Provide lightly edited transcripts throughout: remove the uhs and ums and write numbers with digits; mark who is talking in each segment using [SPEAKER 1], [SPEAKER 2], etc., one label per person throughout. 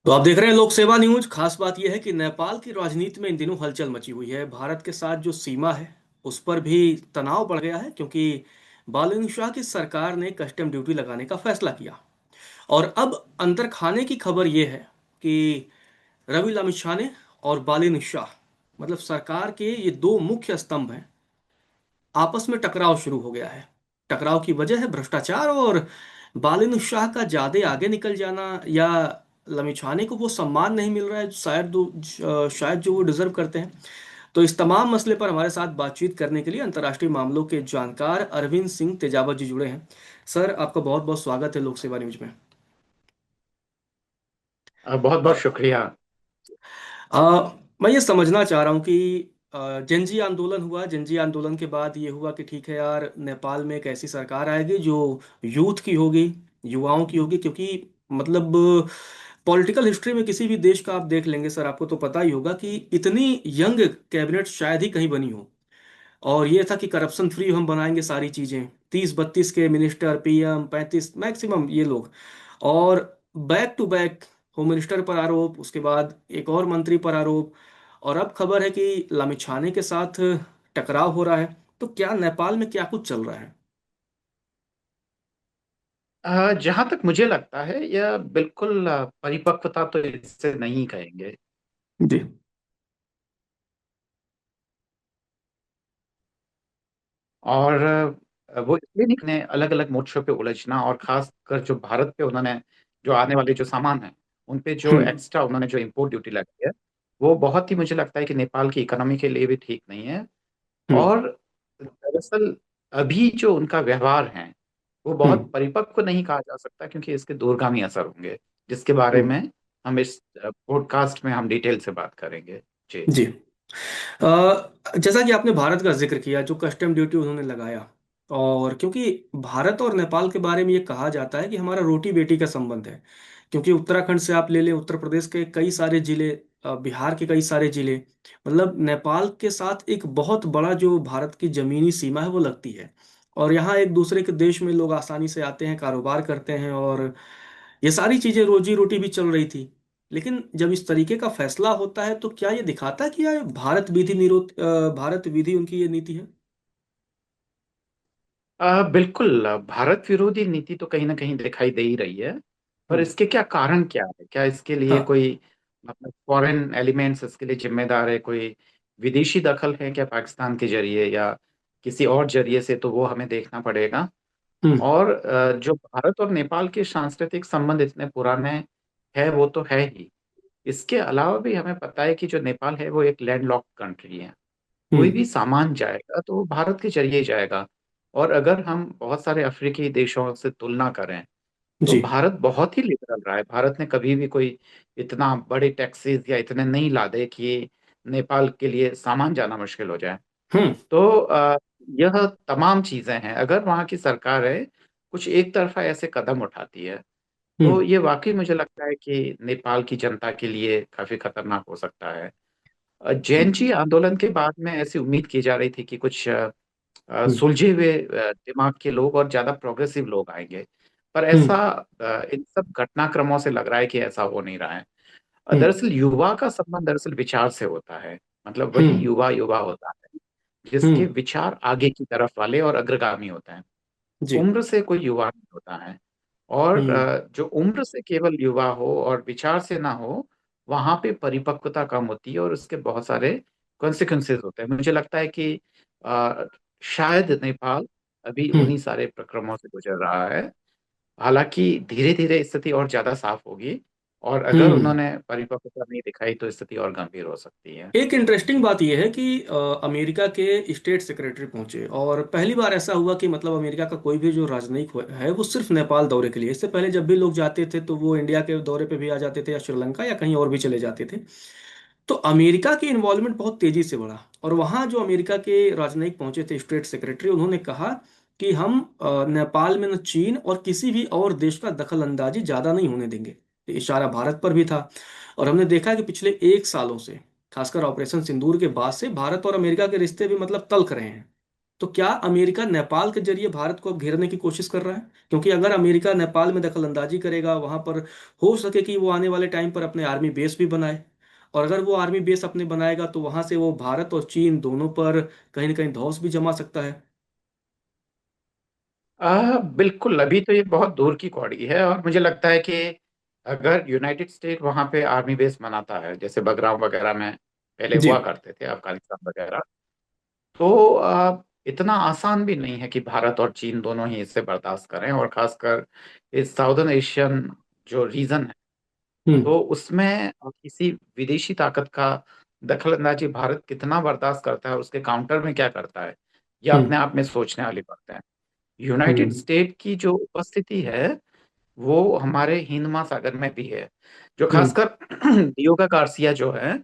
[SPEAKER 1] तो आप देख रहे हैं लोक सेवा न्यूज। खास बात यह है कि नेपाल की राजनीति में इन दिनों हलचल मची हुई है। भारत के साथ जो सीमा है उस पर भी तनाव बढ़ गया है, क्योंकि बालन शाह की सरकार ने कस्टम ड्यूटी लगाने का फैसला किया। और अब अंदर खाने की खबर यह है कि रवि लामिछाने और बालिन शाह, मतलब सरकार के ये दो मुख्य स्तंभ हैं, आपस में टकराव शुरू हो गया है। टकराव की वजह है भ्रष्टाचार और बालिन शाह का ज्यादा आगे निकल जाना, या लमिछाने को वो सम्मान नहीं मिल रहा है शायद जो वो डिजर्व करते हैं। तो इस तमाम मसले पर हमारे साथ बातचीत करने के लिए अंतर्राष्ट्रीय मामलों के जानकार अरविंद सिंह तेजावत जी जुड़े हैं। सर, आपका बहुत बहुत स्वागत है लोक सेवा न्यूज में।
[SPEAKER 2] बहुत बहुत शुक्रिया।
[SPEAKER 1] मैं ये समझना चाह रहा हूँ कि जनजी आंदोलन हुआ। जनजी आंदोलन के बाद ये हुआ कि ठीक है यार, नेपाल में एक ऐसी सरकार आएगी जो यूथ की होगी, युवाओं की होगी। क्योंकि मतलब पॉलिटिकल हिस्ट्री में किसी भी देश का आप देख लेंगे सर, आपको तो पता ही होगा कि इतनी यंग कैबिनेट शायद ही कहीं बनी हो। और ये था कि करप्शन फ्री हम बनाएंगे सारी चीजें। 30-32 के मिनिस्टर, पीएम 35 मैक्सिमम ये लोग। और back to back home minister पर आरोप, उसके बाद एक और मंत्री पर आरोप। और अब खबर है कि लामिछाने के साथ टकराव हो रहा है। तो क्या नेपाल में क्या कुछ चल रहा है?
[SPEAKER 2] जहां तक मुझे लगता है यह बिल्कुल परिपक्वता तो इससे नहीं कहेंगे।
[SPEAKER 1] जी।
[SPEAKER 2] और वो इसलिए नहीं ने अलग अलग मोर्चों पे उलझना, और खासकर जो भारत पे उन्होंने जो आने वाले जो सामान है उन पे जो
[SPEAKER 1] हम्म।
[SPEAKER 2] एक्स्ट्रा उन्होंने जो इम्पोर्ट ड्यूटी लगाई है, वो बहुत ही मुझे लगता है कि नेपाल की इकोनॉमी के लिए भी ठीक नहीं है।
[SPEAKER 1] हम्म।
[SPEAKER 2] और दरअसल अभी जो उनका व्यवहार है वो बहुत
[SPEAKER 1] हम्म।
[SPEAKER 2] परिपक्व नहीं कहा जा सकता, क्योंकि इसके दूरगामी असर होंगे जिसके बारे
[SPEAKER 1] हम्म।
[SPEAKER 2] में हम इस पॉडकास्ट में हम डिटेल से बात करेंगे। जी।
[SPEAKER 1] जी। जैसा कि आपने भारत का जिक्र किया, जो कस्टम ड्यूटी उन्होंने लगाया, और क्योंकि भारत और नेपाल के बारे में ये कहा जाता है कि हमारा रोटी बेटी का संबंध है। क्योंकि उत्तराखंड से आप ले लें, उत्तर प्रदेश के कई सारे जिले, बिहार के कई सारे जिले, मतलब नेपाल के साथ एक बहुत बड़ा जो भारत की जमीनी सीमा है वो लगती है। और यहाँ एक दूसरे के देश में लोग आसानी से आते हैं, कारोबार करते हैं, और ये सारी चीजें रोजी रोटी भी चल रही थी। लेकिन जब इस तरीके का फैसला होता है तो क्या ये दिखाता है कि यह भारत विधि उनकी ये नीति है?
[SPEAKER 2] बिल्कुल, भारत विरोधी नीति तो कहीं ना कहीं दिखाई दे ही रही है। पर
[SPEAKER 1] हम्म।
[SPEAKER 2] इसके क्या कारण क्या है? क्या इसके लिए
[SPEAKER 1] हाँ।
[SPEAKER 2] कोई मतलब फॉरेन एलिमेंट्स इसके लिए जिम्मेदार है? कोई विदेशी दखल है क्या पाकिस्तान के जरिए या किसी और जरिए से? तो वो हमें देखना पड़ेगा।
[SPEAKER 1] हम्म।
[SPEAKER 2] और जो भारत और नेपाल के सांस्कृतिक संबंध इतने पुराने हैं वो तो है ही। इसके अलावा भी हमें पता है कि जो नेपाल है वो एक लैंडलॉक्ड कंट्री है। कोई
[SPEAKER 1] हम्म।
[SPEAKER 2] भी सामान जाएगा तो वो भारत के जरिए ही जाएगा। और अगर हम बहुत सारे अफ्रीकी देशों से तुलना करें तो
[SPEAKER 1] जी।
[SPEAKER 2] भारत बहुत ही लिबरल रहा है। भारत ने कभी भी कोई इतना बड़े टैक्सेस या इतने नहीं लादे कि नेपाल के लिए सामान जाना मुश्किल हो जाए।
[SPEAKER 1] हम्म।
[SPEAKER 2] तो यह तमाम चीजें हैं। अगर वहाँ की सरकार है कुछ एक तरफा ऐसे कदम उठाती है तो
[SPEAKER 1] हम्म।
[SPEAKER 2] ये वाकई मुझे लगता है कि नेपाल की जनता के लिए काफी खतरनाक हो सकता है। जैन जी आंदोलन के बाद में ऐसी उम्मीद की जा रही थी कि कुछ
[SPEAKER 1] हम्म।
[SPEAKER 2] सुलझे हुए दिमाग के लोग और ज्यादा प्रोग्रेसिव लोग आएंगे। पर ऐसा
[SPEAKER 1] हम्म।
[SPEAKER 2] इन सब घटनाक्रमों से लग रहा है कि ऐसा हो नहीं रहा है।
[SPEAKER 1] हम्म।
[SPEAKER 2] दरअसल युवा का संबंध दरअसल विचार से होता है। मतलब वही
[SPEAKER 1] हम्म।
[SPEAKER 2] युवा युवा होता है जिसके
[SPEAKER 1] हम्म।
[SPEAKER 2] विचार आगे की तरफ वाले और अग्रगामी होते हैं।
[SPEAKER 1] जी।
[SPEAKER 2] उम्र से कोई युवा नहीं होता है। और
[SPEAKER 1] हम्म।
[SPEAKER 2] जो उम्र से केवल युवा हो और विचार से ना हो, वहां पे परिपक्वता कम होती है और उसके बहुत सारे कॉन्सिक्वेंसेस होते हैं। मुझे लगता है कि अ, शायद नेपाल अभी
[SPEAKER 1] हम्म।
[SPEAKER 2] उन्हीं सारे प्रक्रमों से गुजर रहा है। हालांकि धीरे धीरे स्थिति और ज्यादा साफ होगी, और अगर
[SPEAKER 1] हम्म।
[SPEAKER 2] उन्होंने परिपक्वता नहीं दिखाई तो स्थिति और गंभीर हो सकती है।
[SPEAKER 1] एक इंटरेस्टिंग बात यह है कि अमेरिका के स्टेट सेक्रेटरी पहुंचे, और पहली बार ऐसा हुआ कि मतलब अमेरिका का कोई भी जो राजनयिक है वो सिर्फ नेपाल दौरे के लिए। इससे पहले जब भी लोग जाते थे तो वो इंडिया के दौरे पे भी आ जाते थे, या श्रीलंका या कहीं और भी चले जाते थे। तो अमेरिका की इन्वॉल्वमेंट बहुत तेजी से बढ़ा। और वहाँ जो अमेरिका के राजनयिक पहुंचे थे, स्टेट सेक्रेटरी, उन्होंने कहा कि हम नेपाल में न चीन और किसी भी और देश का दखल अंदाजी ज्यादा नहीं होने देंगे। इशारा भारत पर भी था। और हमने देखा कि पिछले 1 सालों से, खासकर ऑपरेशन सिंदूर के बाद से, भारत और अमेरिका के रिश्ते भी मतलब तल्ख रहे हैं। तो क्या अमेरिका नेपाल के जरिए भारत को अब घेरने की कोशिश कर रहा है? क्योंकि अगर अमेरिका नेपाल में दखल अंदाजी करेगा, वहां पर हो सके कि वो आने वाले टाइम पर अपने आर्मी बेस भी बनाए, और अगर वो आर्मी बेस अपने बनाएगा तो वहां से वो भारत और चीन दोनों पर कहीं ना कहीं धौंस भी जमा सकता है।
[SPEAKER 2] बिल्कुल, अभी तो ये बहुत दूर की कौड़ी है, और मुझे लगता है कि अगर यूनाइटेड स्टेट वहां पे आर्मी बेस बनाता है, जैसे बगराम वगैरह में पहले
[SPEAKER 1] जी।
[SPEAKER 2] हुआ करते थे, अफगानिस्तान वगैरह, तो इतना आसान भी नहीं है कि भारत और चीन दोनों ही इसे बर्दाश्त करें, और खासकर इस साउदर्न एशियन जो रीजन है,
[SPEAKER 1] हम्म।
[SPEAKER 2] तो उसमें किसी विदेशी ताकत का दखल अंदाजी भारत कितना बर्दाश्त करता है और उसके काउंटर में क्या करता है, यह
[SPEAKER 1] हम्म।
[SPEAKER 2] अपने आप में सोचने वाली बात है। यूनाइटेड
[SPEAKER 1] हम्म।
[SPEAKER 2] स्टेट की जो उपस्थिति है वो हमारे हिंद महासागर में भी है, जो
[SPEAKER 1] हम्म।
[SPEAKER 2] खासकर डियोगा गार्सिया जो है,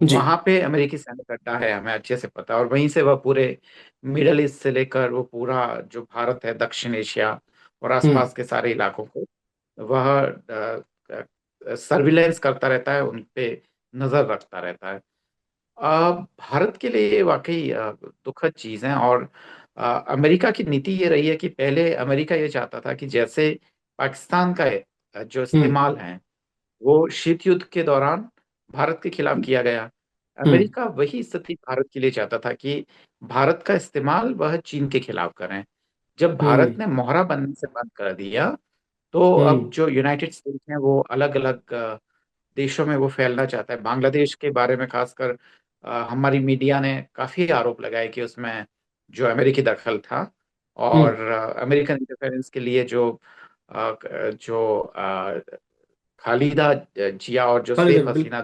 [SPEAKER 1] जी।
[SPEAKER 2] वहां पे अमेरिकी सैनिक अड्डा है, हमें अच्छे से पता है, और वहीं से वह पूरे मिडल ईस्ट से लेकर वो पूरा जो भारत है, दक्षिण एशिया और
[SPEAKER 1] हम्म।
[SPEAKER 2] आसपास के सारे इलाकों को वह सर्विलेंस करता रहता है, उन पे नजर रखता रहता है। भारत के लिए ये वाकई दुखद चीज है, और अमेरिका की नीति ये रही है कि पहले अमेरिका ये चाहता था कि जैसे पाकिस्तान का जो
[SPEAKER 1] हम्म।
[SPEAKER 2] इस्तेमाल है वो शीत युद्ध के दौरान भारत के खिलाफ किया गया,
[SPEAKER 1] हम्म।
[SPEAKER 2] अमेरिका वही स्थिति भारत के लिए चाहता था कि भारत का इस्तेमाल वह चीन के खिलाफ करें। जब भारत
[SPEAKER 1] हम्म।
[SPEAKER 2] ने मोहरा बनने से बंद कर दिया, तो अब
[SPEAKER 1] हम्म।
[SPEAKER 2] जो यूनाइटेड स्टेट्स हैं वो अलग अलग देशों में वो फैलना चाहता है। बांग्लादेश के बारे में खासकर हमारी मीडिया ने काफी आरोप लगाए कि उसमें जो अमेरिकी दखल था,
[SPEAKER 1] हम्म।
[SPEAKER 2] और अमेरिकन इंटरफेरेंस के लिए जो खालिदा जिया और जो
[SPEAKER 1] खालिद
[SPEAKER 2] शेख
[SPEAKER 1] बिल्कुल।
[SPEAKER 2] हसीना,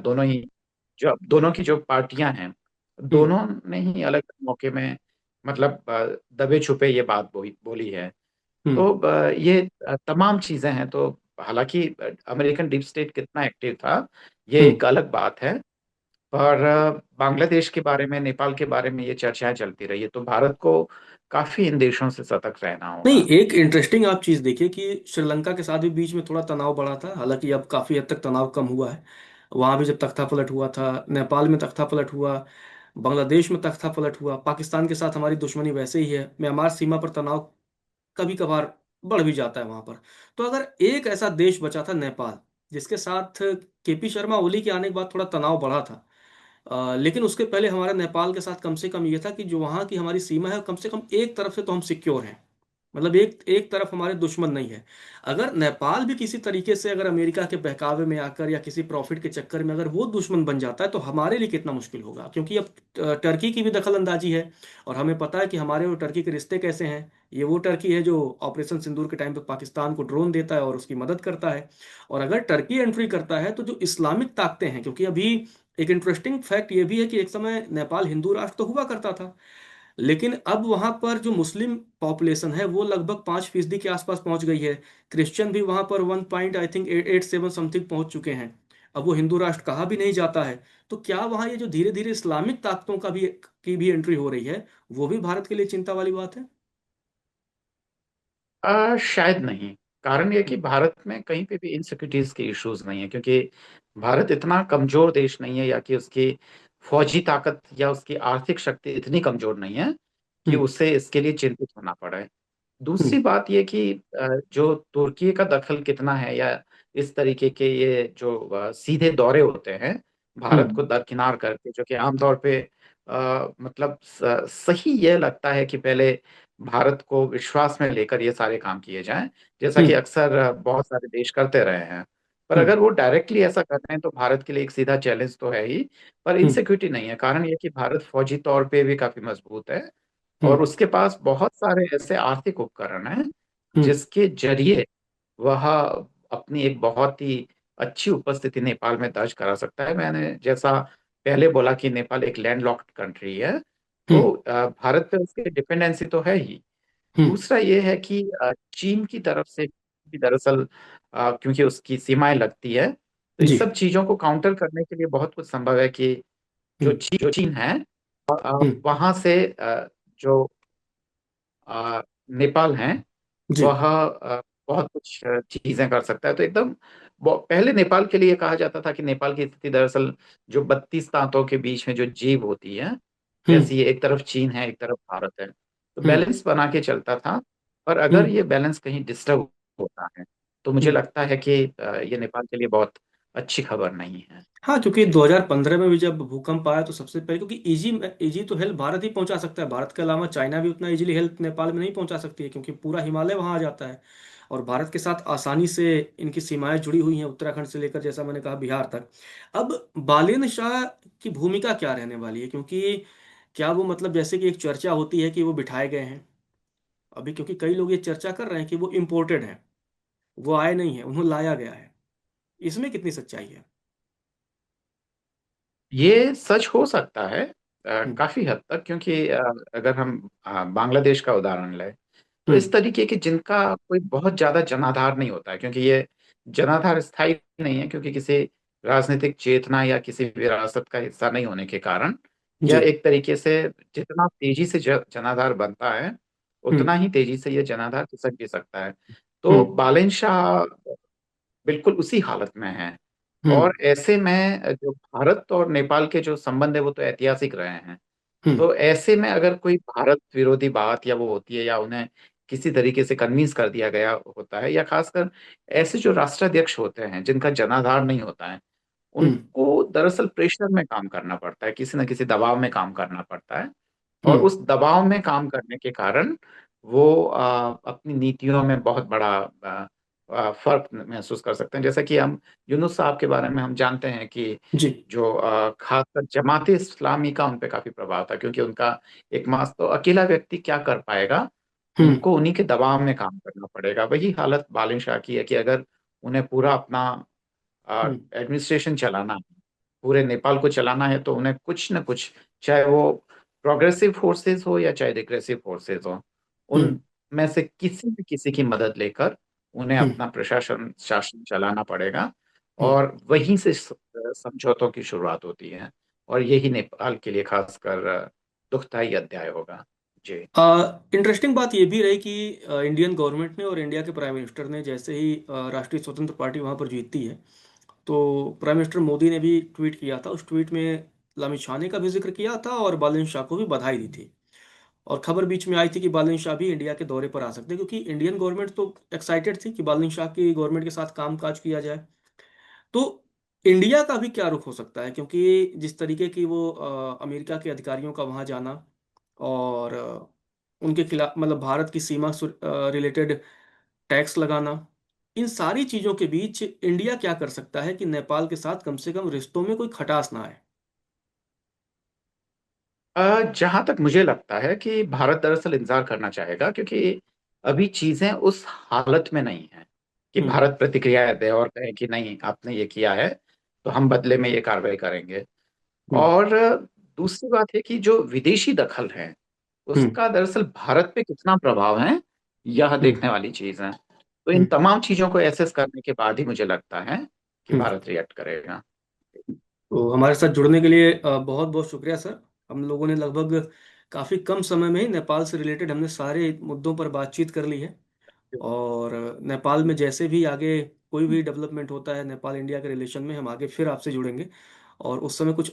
[SPEAKER 2] दोनों की जो पार्टियां हैं,
[SPEAKER 1] हम्म।
[SPEAKER 2] दोनों ने ही अलग अलग मौके में, मतलब दबे छुपे ये बात बोली है।
[SPEAKER 1] हम्म।
[SPEAKER 2] तो ये तमाम चीजें हैं। तो हालांकि अमेरिकन डीप स्टेट कितना एक्टिव था ये
[SPEAKER 1] हम्म।
[SPEAKER 2] एक अलग बात है, पर बांग्लादेश के बारे में, नेपाल के बारे में ये चर्चाएं चलती रही है, तो भारत को काफी इन देशों से सतर्क रहना
[SPEAKER 1] नहीं,
[SPEAKER 2] होगा।
[SPEAKER 1] एक इंटरेस्टिंग आप चीज देखिए कि श्रीलंका के साथ भी बीच में थोड़ा तनाव बढ़ा था, हालांकि अब काफी हद तक तनाव कम हुआ है। वहां भी जब तख्ता पलट हुआ था, नेपाल में तख्ता पलट हुआ, बांग्लादेश में तख्ता पलट हुआ, पाकिस्तान के साथ हमारी दुश्मनी वैसे ही है, म्यांमार सीमा पर तनाव कभी कभार बढ़ भी जाता है वहां पर। तो अगर एक ऐसा देश बचा था नेपाल, जिसके साथ केपी शर्मा ओली के आने के बाद थोड़ा तनाव बढ़ा था, लेकिन उसके पहले हमारा नेपाल के साथ कम से कम ये था कि जो वहाँ की हमारी सीमा है, कम से कम एक तरफ से तो हम सिक्योर हैं, मतलब एक एक तरफ हमारे दुश्मन नहीं है। अगर नेपाल भी किसी तरीके से अगर अमेरिका के बहकावे में आकर या किसी प्रॉफिट के चक्कर में अगर वो दुश्मन बन जाता है तो हमारे लिए कितना मुश्किल होगा, क्योंकि अब टर्की की भी दखल अंदाजी है, और हमें पता है कि हमारे और टर्की के रिश्ते कैसे हैं। ये वो टर्की है जो ऑपरेशन सिंदूर के टाइम पे पाकिस्तान को ड्रोन देता है और उसकी मदद करता है। और अगर टर्की एंट्री करता है तो जो इस्लामिक ताकतें हैं, क्योंकि अभी एक इंटरेस्टिंग फैक्ट ये भी है कि एक समय नेपाल हिंदू राष्ट्र तो हुआ करता था, लेकिन अब वहां पर जो मुस्लिम पॉपुलेशन है वो लगभग 5% के आसपास पहुंच गई है। क्रिश्चियन भी वहां पर 1 पॉइंट आई थिंक 887 समथिंग पहुंच चुके हैं। अब वो हिंदू राष्ट्र कहा भी नहीं जाता है। तो क्या वहां ये जो धीरे धीरे इस्लामिक ताकतों की भी एंट्री हो रही है, वो भी भारत के लिए चिंता वाली बात है?
[SPEAKER 2] शायद नहीं। कारण ये कि भारत में कहीं पे भी इनसिक्योरिटीज के इश्यूज नहीं है, क्योंकि भारत इतना कमजोर देश नहीं है, या कि उसकी फौजी ताकत या उसकी आर्थिक शक्ति इतनी कमजोर नहीं है कि
[SPEAKER 1] हम्म।
[SPEAKER 2] उसे इसके लिए चिंतित होना पड़े।
[SPEAKER 1] हम्म।
[SPEAKER 2] दूसरी बात ये कि जो तुर्की का दखल कितना है, या इस तरीके के ये जो सीधे दौरे होते हैं भारत
[SPEAKER 1] हम्म।
[SPEAKER 2] को दरकिनार करके, जो कि आमतौर पे मतलब सही ये लगता है कि पहले भारत को विश्वास में लेकर ये सारे काम किए जाएं, जैसा कि
[SPEAKER 1] हम्म।
[SPEAKER 2] अक्सर बहुत सारे देश करते रहे हैं। पर
[SPEAKER 1] हम्म।
[SPEAKER 2] अगर वो डायरेक्टली ऐसा कर रहे हैं तो भारत के लिए एक सीधा चैलेंज तो है ही, पर
[SPEAKER 1] हम्म।
[SPEAKER 2] इनसिक्योरिटी नहीं है। कारण ये कि भारत फौजी तौर पे भी काफी मजबूत है, और
[SPEAKER 1] हम्म।
[SPEAKER 2] उसके पास बहुत सारे ऐसे आर्थिक उपकरण हैं
[SPEAKER 1] हम्म।
[SPEAKER 2] जिसके जरिए वह अपनी एक बहुत ही अच्छी उपस्थिति नेपाल में दर्ज करा सकता है। मैंने जैसा पहले बोला कि नेपाल एक लैंडलॉक्ड कंट्री है, तो
[SPEAKER 1] हम्म।
[SPEAKER 2] भारत पे उसकी डिपेंडेंसी तो है ही।
[SPEAKER 1] हम्म।
[SPEAKER 2] दूसरा ये है कि चीन की तरफ से भी दरअसल, क्योंकि उसकी सीमाएं लगती है, तो इस
[SPEAKER 1] जी।
[SPEAKER 2] सब चीजों को काउंटर करने के लिए बहुत कुछ संभव है कि
[SPEAKER 1] हम्म।
[SPEAKER 2] जो चीन है
[SPEAKER 1] हम्म।
[SPEAKER 2] वहां से जो नेपाल हैं
[SPEAKER 1] जी।
[SPEAKER 2] वह बहुत कुछ चीजें कर सकता है। तो एकदम पहले नेपाल के लिए कहा जाता था कि नेपाल की स्थिति दरअसल जो 32 दांतों के बीच में जो जीभ होती है,
[SPEAKER 1] हम्म।
[SPEAKER 2] वैसी है, एक तरफ चीन है, एक तरफ भारत है। तो
[SPEAKER 1] हम्म।
[SPEAKER 2] बैलेंस बना के चलता था। और अगर
[SPEAKER 1] हम्म।
[SPEAKER 2] ये बैलेंस कहीं डिस्टर्ब होता है तो मुझे
[SPEAKER 1] हम्म।
[SPEAKER 2] लगता है कि ये नेपाल के लिए बहुत अच्छी खबर नहीं है।
[SPEAKER 1] हाँ, क्योंकि 2015 में भी जब भूकंप आया तो सबसे पहले, क्योंकि इजी इजी तो हेल्प भारत ही पहुंचा सकता है, भारत के अलावा चाइना भी उतना इजीली हेल्प नेपाल में नहीं पहुंचा सकती है, क्योंकि पूरा हिमालय वहां आ जाता है। और भारत के साथ आसानी से इनकी सीमाएं जुड़ी हुई हैं, उत्तराखंड से लेकर, जैसा मैंने कहा, बिहार तक। अब बालेन शाह की भूमिका क्या रहने वाली है? क्योंकि क्या वो, मतलब जैसे कि एक चर्चा होती है कि वो बिठाए गए हैं अभी, क्योंकि कई लोग ये चर्चा कर रहे हैं कि वो इम्पोर्टेड हैं, वो आए नहीं है, उन्हें लाया गया है। इसमें कितनी सच्चाई है?
[SPEAKER 2] ये सच हो सकता है
[SPEAKER 1] हम्म।
[SPEAKER 2] काफी हद तक, क्योंकि अगर हम बांग्लादेश का उदाहरण लें तो
[SPEAKER 1] हम्म।
[SPEAKER 2] इस तरीके के जिनका कोई बहुत ज्यादा जनाधार नहीं होता है, क्योंकि ये जनाधार स्थायी नहीं है, क्योंकि किसी राजनीतिक चेतना या किसी विरासत का हिस्सा नहीं होने के कारण
[SPEAKER 1] जी।
[SPEAKER 2] यह एक तरीके से जितना तेजी से जनाधार बनता है
[SPEAKER 1] हम्म।
[SPEAKER 2] उतना ही तेजी से यह जनाधार खिसक भी सकता है। तो
[SPEAKER 1] हम्म।
[SPEAKER 2] बालेन शाह बिल्कुल उसी हालत में है।
[SPEAKER 1] हम्म।
[SPEAKER 2] और ऐसे में जो भारत और नेपाल के जो संबंध है वो तो ऐतिहासिक रहे हैं।
[SPEAKER 1] हम्म।
[SPEAKER 2] तो ऐसे में अगर कोई भारत विरोधी बात या वो होती है, या उन्हें किसी तरीके से कन्विंस कर दिया गया होता है, या खासकर ऐसे जो राष्ट्राध्यक्ष होते हैं जिनका जनाधार नहीं होता है,
[SPEAKER 1] हम्म।
[SPEAKER 2] उनको दरअसल प्रेशर में काम करना पड़ता है, किसी न किसी दबाव में काम करना पड़ता है। और
[SPEAKER 1] हम्म।
[SPEAKER 2] उस दबाव में काम करने के कारण वो अपनी नीतियों में बहुत बड़ा फर्क महसूस कर सकते हैं। जैसा कि हम यूनुस साहब के बारे में हम जानते हैं कि
[SPEAKER 1] जी।
[SPEAKER 2] जो खासकर जमात इस्लामी का उन पे काफी प्रभाव था, क्योंकि उनका एकमात्र तो अकेला व्यक्ति क्या कर पाएगा,
[SPEAKER 1] हम्म।
[SPEAKER 2] उनको उन्हीं के दबाव में काम करना पड़ेगा। वही हालत बालिन शाह की है कि अगर उन्हें पूरा अपना
[SPEAKER 1] हम्म।
[SPEAKER 2] एडमिनिस्ट्रेशन चलाना है, पूरे नेपाल को चलाना है, तो उन्हें कुछ न कुछ, चाहे वो प्रोग्रेसिव फोर्सेस हो या चाहे रिग्रेसिव फोर्सेस हो,
[SPEAKER 1] हम्म।
[SPEAKER 2] उन में से किसी न किसी की मदद लेकर उन्हें
[SPEAKER 1] हम्म।
[SPEAKER 2] अपना प्रशासन शासन चलाना पड़ेगा।
[SPEAKER 1] हम्म।
[SPEAKER 2] और वहीं से समझौतों की शुरुआत होती है। और यही नेपाल के लिए खासकर दुखदाई अध्याय होगा। जी।
[SPEAKER 1] इंटरेस्टिंग बात ये भी रही कि इंडियन गवर्नमेंट ने और इंडिया के प्राइम मिनिस्टर ने, जैसे ही राष्ट्रीय स्वतंत्र पार्टी वहाँ पर जीतती है, तो प्राइम मिनिस्टर मोदी ने भी ट्वीट किया था। उस ट्वीट में लामिछाने का भी जिक्र किया था और बालन शाह को भी बधाई दी थी। और खबर बीच में आई थी कि बालन शाह भी इंडिया के दौरे पर आ सकते हैं, क्योंकि इंडियन गवर्नमेंट तो एक्साइटेड थी कि बालन शाह की गवर्नमेंट के साथ काम काज किया जाए। तो इंडिया का भी क्या रुख हो सकता है? क्योंकि जिस तरीके की वो अमेरिका के अधिकारियों का वहां जाना, और उनके खिलाफ, मतलब भारत की सीमा रिलेटेड टैक्स लगाना, इन सारी चीजों के बीच इंडिया क्या कर सकता है कि नेपाल के साथ कम से कम रिश्तों में कोई खटास ना आए?
[SPEAKER 2] जहां तक मुझे लगता है कि भारत दरअसल इंतजार करना चाहेगा, क्योंकि अभी चीजें उस हालत में नहीं है कि
[SPEAKER 1] हम्म।
[SPEAKER 2] भारत प्रतिक्रिया दे और कहे कि नहीं आपने ये किया है तो हम बदले में ये कार्रवाई करेंगे।
[SPEAKER 1] हम्म।
[SPEAKER 2] और दूसरी बात है कि जो विदेशी दखल है
[SPEAKER 1] हम्म।
[SPEAKER 2] उसका दरअसल भारत पे कितना प्रभाव है, यह
[SPEAKER 1] हम्म।
[SPEAKER 2] देखने वाली चीज है। तो इन
[SPEAKER 1] हम्म।
[SPEAKER 2] तमाम चीजों को एसेस करने के बाद ही मुझे लगता है कि
[SPEAKER 1] हम्म।
[SPEAKER 2] भारत रिएक्ट करेगा।
[SPEAKER 1] तो हमारे साथ जुड़ने के लिए बहुत बहुत शुक्रिया सर। हम लोगों ने लगभग काफी कम समय में ही नेपाल से रिलेटेड हमने सारे मुद्दों पर बातचीत कर ली है। और नेपाल में जैसे भी आगे कोई भी डेवलपमेंट होता है नेपाल इंडिया के रिलेशन में, हम आगे फिर आपसे जुड़ेंगे। और उस समय कुछ